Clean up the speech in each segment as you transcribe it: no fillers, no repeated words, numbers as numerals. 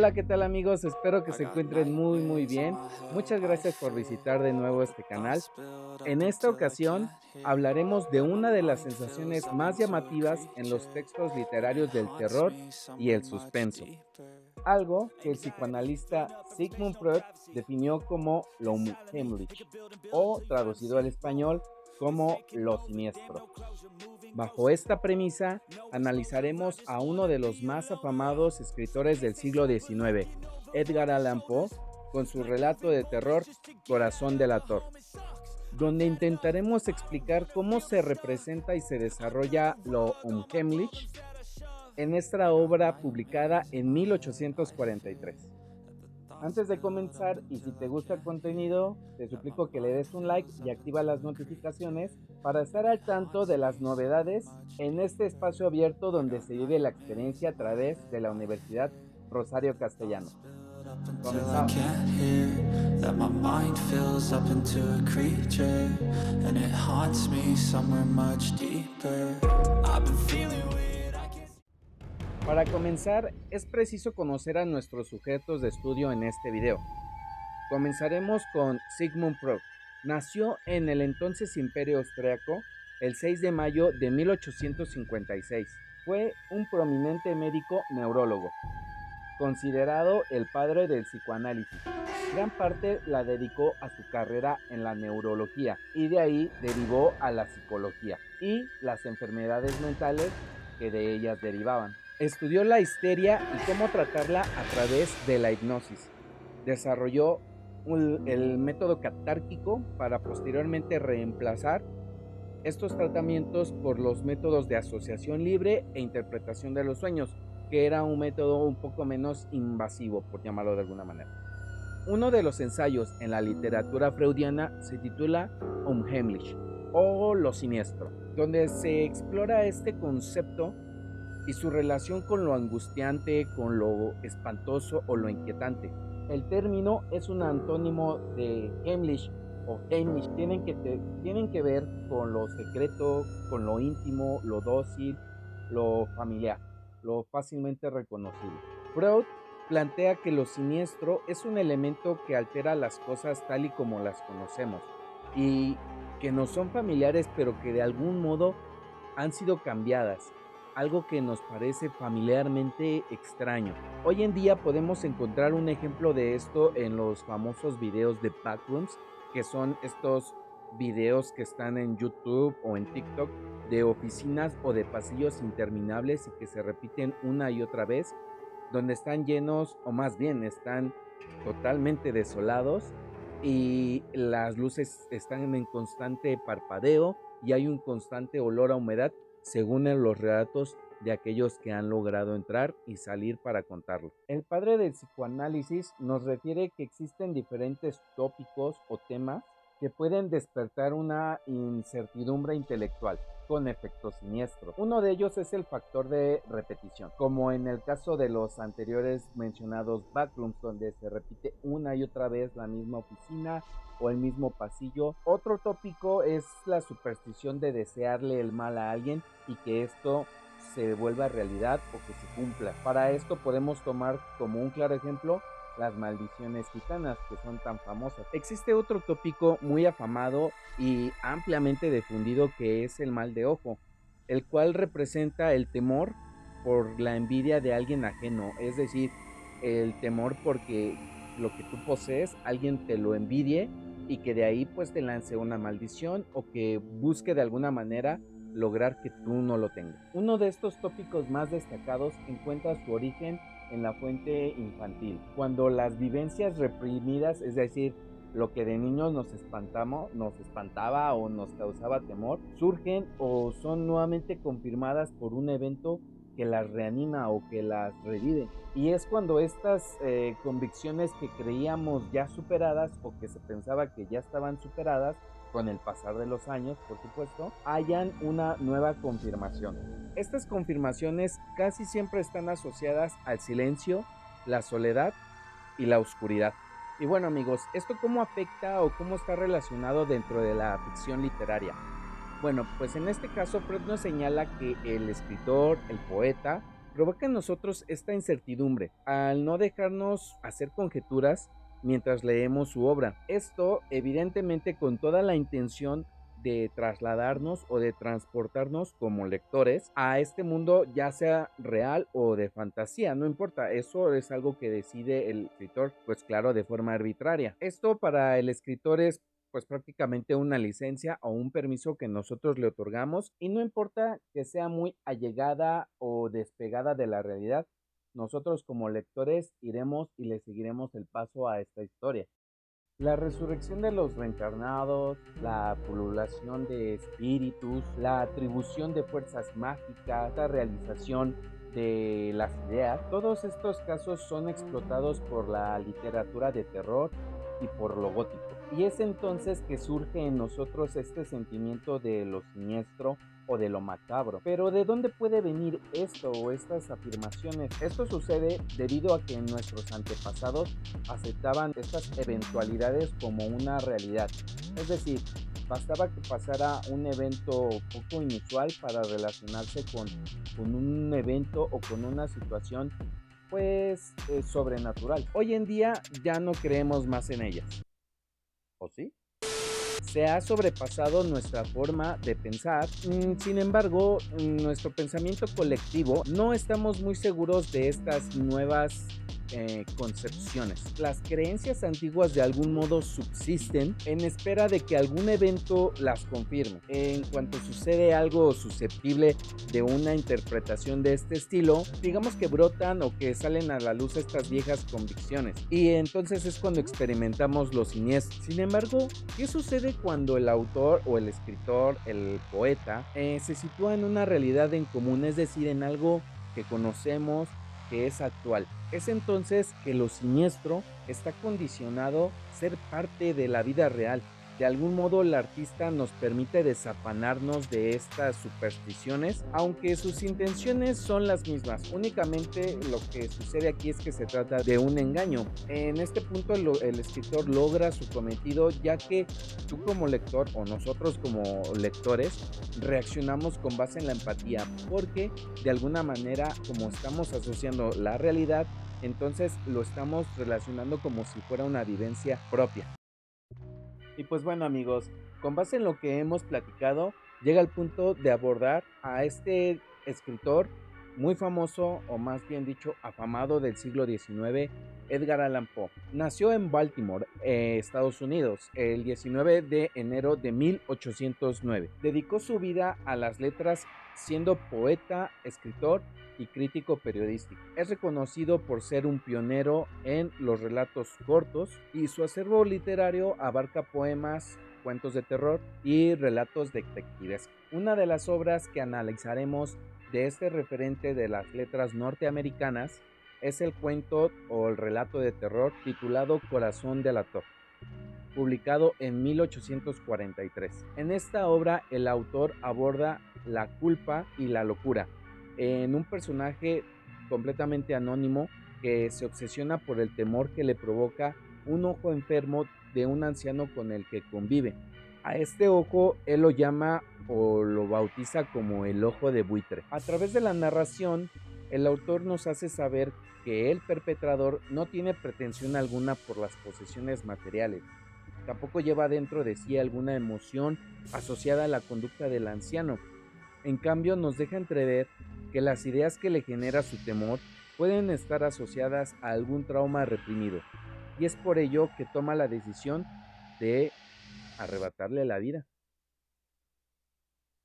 Hola, ¿qué tal amigos? Espero que se encuentren muy bien. Muchas gracias por visitar de nuevo este canal. En esta ocasión hablaremos de una de las sensaciones más llamativas en los textos literarios del terror y el suspenso, algo que el psicoanalista Sigmund Freud definió como lo unheimlich o traducido al español como lo siniestro. Bajo esta premisa, analizaremos a uno de los más afamados escritores del siglo XIX, Edgar Allan Poe, con su relato de terror Corazón delator, donde intentaremos explicar cómo se representa y se desarrolla lo unheimlich en esta obra publicada en 1843. Antes de comenzar, y si te gusta el contenido, te suplico que le des un like y activa las notificaciones para estar al tanto de las novedades en este espacio abierto donde se vive la experiencia a través de la Universidad Rosario Castellanos. Comenzamos. Para comenzar, es preciso conocer a nuestros sujetos de estudio en este video. Comenzaremos con Sigmund Freud. Nació en el entonces Imperio Austriaco el 6 de mayo de 1856. Fue un prominente médico neurólogo, considerado el padre del psicoanálisis. Gran parte la dedicó a su carrera en la neurología y de ahí derivó a la psicología y las enfermedades mentales que de ellas derivaban. Estudió la histeria y cómo tratarla a través de la hipnosis. Desarrolló el método catárquico para posteriormente reemplazar estos tratamientos por los métodos de asociación libre e interpretación de los sueños, que era un método un poco menos invasivo, por llamarlo de alguna manera. Uno de los ensayos en la literatura freudiana se titula Unheimlich o lo siniestro, donde se explora este concepto y su relación con lo angustiante, con lo espantoso o lo inquietante. El término es un antónimo de Heimlich o Heimlich. Tienen que ver con lo secreto, con lo íntimo, lo dócil, lo familiar, lo fácilmente reconocible. Freud plantea que lo siniestro es un elemento que altera las cosas tal y como las conocemos y que no son familiares, pero que de algún modo han sido cambiadas, algo que nos parece familiarmente extraño. Hoy en día podemos encontrar un ejemplo de esto en los famosos videos de backrooms, que son estos videos que están en YouTube o en TikTok de oficinas o de pasillos interminables y que se repiten una y otra vez, donde están llenos, o más bien están totalmente desolados y las luces están en constante parpadeo y hay un constante olor a humedad según los relatos de aquellos que han logrado entrar y salir para contarlo. El padre del psicoanálisis nos refiere que existen diferentes tópicos o temas que pueden despertar una incertidumbre intelectual con efectos siniestros. Uno de ellos es el factor de repetición, como en el caso de los anteriores mencionados backrooms, donde se repite una y otra vez la misma oficina o el mismo pasillo. Otro tópico es la superstición de desearle el mal a alguien y que esto se vuelva realidad o que se cumpla. Para esto podemos tomar como un claro ejemplo las maldiciones gitanas, que son tan famosas. Existe otro tópico muy afamado y ampliamente difundido, que es el mal de ojo, el cual representa el temor por la envidia de alguien ajeno, es decir, el temor porque lo que tú posees alguien te lo envidie y que de ahí pues te lance una maldición o que busque de alguna manera lograr que tú no lo tengas. Uno de estos tópicos más destacados encuentra su origen en la fuente infantil, cuando las vivencias reprimidas, es decir, lo que de niños nos espantaba o nos causaba temor, surgen o son nuevamente confirmadas por un evento que las reanima o que las revive. Y es cuando estas convicciones que creíamos ya superadas o que se pensaba que ya estaban superadas, con el pasar de los años, por supuesto, hayan una nueva confirmación. Estas confirmaciones casi siempre están asociadas al silencio, la soledad y la oscuridad. Y bueno amigos, ¿esto cómo afecta o cómo está relacionado dentro de la ficción literaria? Bueno, pues en este caso Freud nos señala que el escritor, el poeta, provoca en nosotros esta incertidumbre al no dejarnos hacer conjeturas mientras leemos su obra. Esto evidentemente con toda la intención de trasladarnos o de transportarnos como lectores a este mundo, ya sea real o de fantasía, no importa, eso es algo que decide el escritor, pues claro, de forma arbitraria. Esto para el escritor es pues prácticamente una licencia o un permiso que nosotros le otorgamos y no importa que sea muy allegada o despegada de la realidad, nosotros como lectores iremos y le seguiremos el paso a esta historia. La resurrección de los reencarnados, la pululación de espíritus, la atribución de fuerzas mágicas, la realización de las ideas, todos estos casos son explotados por la literatura de terror y por lo gótico. Y es entonces que surge en nosotros este sentimiento de lo siniestro o de lo macabro. Pero ¿de dónde puede venir esto o estas afirmaciones? Esto sucede debido a que nuestros antepasados aceptaban estas eventualidades como una realidad. Es decir, bastaba que pasara un evento poco inusual para relacionarse con un evento o con una situación pues sobrenatural. Hoy en día ya no creemos más en ellas. ¿O sí? Se ha sobrepasado nuestra forma de pensar. Sin embargo, en nuestro pensamiento colectivo no estamos muy seguros de estas nuevas concepciones. Las creencias antiguas de algún modo subsisten en espera de que algún evento las confirme. En cuanto sucede algo susceptible de una interpretación de este estilo, digamos que brotan o que salen a la luz estas viejas convicciones. Y entonces es cuando experimentamos lo siniestro. Sin embargo, ¿qué sucede cuando el autor o el escritor, el poeta, se sitúa en una realidad en común, es decir, en algo que conocemos, que es actual? Es entonces que lo siniestro está condicionado a ser parte de la vida real. De algún modo el artista nos permite desafanarnos de estas supersticiones, aunque sus intenciones son las mismas. Únicamente lo que sucede aquí es que se trata de un engaño. En este punto el escritor logra su cometido, ya que tú como lector o nosotros como lectores reaccionamos con base en la empatía, porque de alguna manera, como estamos asociando la realidad, entonces lo estamos relacionando como si fuera una vivencia propia. Y pues bueno amigos, con base en lo que hemos platicado, llega el punto de abordar a este escritor muy famoso, o más bien dicho, afamado del siglo XIX, Edgar Allan Poe. Nació en Baltimore, Estados Unidos, el 19 de enero de 1809. Dedicó su vida a las letras siendo poeta, escritor y crítico periodístico. Es reconocido por ser un pionero en los relatos cortos y su acervo literario abarca poemas, cuentos de terror y relatos detectives. Una de las obras que analizaremos de este referente de las letras norteamericanas es el cuento o el relato de terror titulado Corazón del Actor, publicado en 1843. En esta obra el autor aborda la culpa y la locura en un personaje completamente anónimo que se obsesiona por el temor que le provoca un ojo enfermo de un anciano con el que convive. A este ojo él lo llama o lo bautiza como el ojo de buitre. A través de la narración, el autor nos hace saber que el perpetrador no tiene pretensión alguna por las posesiones materiales. Tampoco lleva dentro de sí alguna emoción asociada a la conducta del anciano. En cambio, nos deja entrever que las ideas que le genera su temor pueden estar asociadas a algún trauma reprimido, y es por ello que toma la decisión de arrebatarle la vida.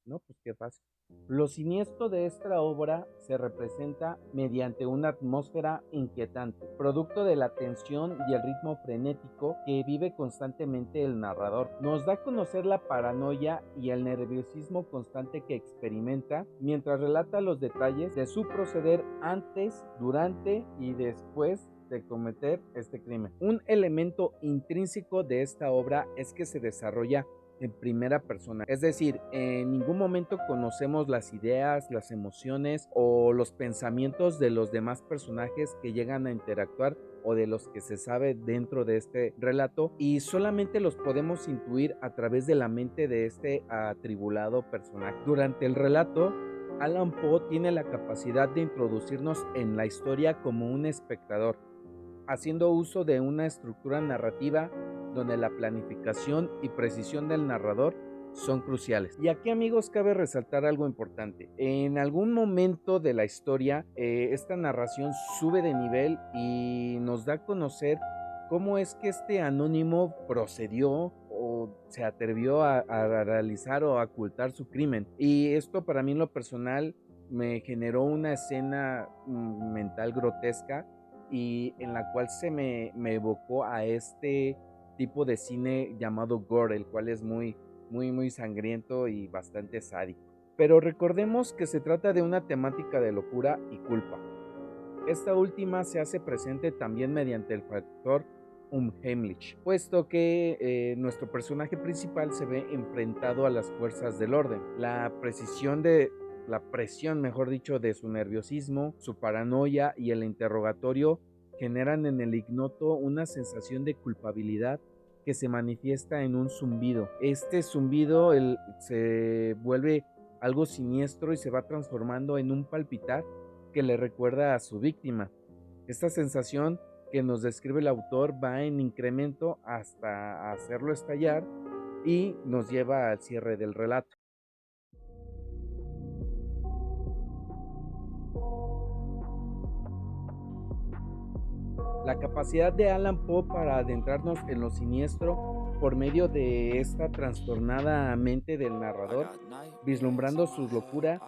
No, pues qué fácil. Lo siniestro de esta obra se representa mediante una atmósfera inquietante, producto de la tensión y el ritmo frenético que vive constantemente el narrador. Nos da a conocer la paranoia y el nerviosismo constante que experimenta mientras relata los detalles de su proceder antes, durante y después de cometer este crimen. Un elemento intrínseco de esta obra es que se desarrolla en primera persona, es decir, en ningún momento conocemos las ideas, las emociones o los pensamientos de los demás personajes que llegan a interactuar o de los que se sabe dentro de este relato, y solamente los podemos intuir a través de la mente de este atribulado personaje. Durante el relato Alan Poe tiene la capacidad de introducirnos en la historia como un espectador, haciendo uso de una estructura narrativa donde la planificación y precisión del narrador son cruciales. Y aquí, amigos, cabe resaltar algo importante. En algún momento de la historia, esta narración sube de nivel y nos da a conocer cómo es que este anónimo procedió o se atrevió a realizar o a ocultar su crimen. Y esto, para mí en lo personal, me generó una escena mental grotesca y en la cual me evocó a este tipo de cine llamado gore, el cual es muy sangriento y bastante sádico. Pero recordemos que se trata de una temática de locura y culpa. Esta última se hace presente también mediante el factor Unheimlich, puesto que nuestro personaje principal se ve enfrentado a las fuerzas del orden. La presión, mejor dicho, de su nerviosismo, su paranoia y el interrogatorio generan en el ignoto una sensación de culpabilidad que se manifiesta en un zumbido. Este zumbido se vuelve algo siniestro y se va transformando en un palpitar que le recuerda a su víctima. Esta sensación que nos describe el autor va en incremento hasta hacerlo estallar y nos lleva al cierre del relato. La capacidad de Allan Poe para adentrarnos en lo siniestro por medio de esta trastornada mente del narrador, vislumbrando su locura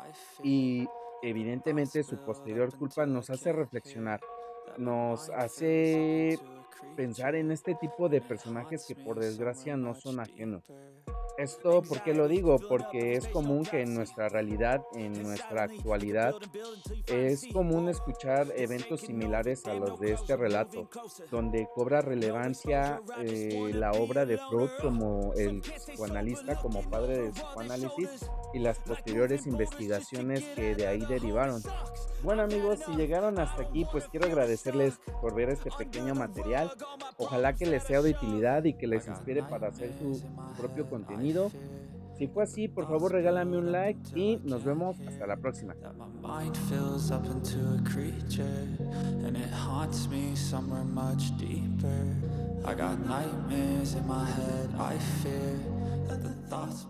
y evidentemente su posterior culpa, nos hace reflexionar, nos hace pensar en este tipo de personajes que por desgracia no son ajenos. Esto, ¿por qué lo digo? Porque es común que en nuestra realidad, en nuestra actualidad, es común escuchar eventos similares a los de este relato, donde cobra relevancia la obra de Freud como el psicoanalista, como padre del psicoanálisis y las posteriores investigaciones que de ahí derivaron. Bueno, amigos, si llegaron hasta aquí, pues quiero agradecerles por ver este pequeño material. Ojalá que les sea de utilidad y que les inspire para hacer su propio contenido. Si fue así, por favor regálame un like y nos vemos hasta la próxima. That my mind fills up into a creature, and it haunts me somewhere much deeper. I got nightmares in my head, I fear that the thoughts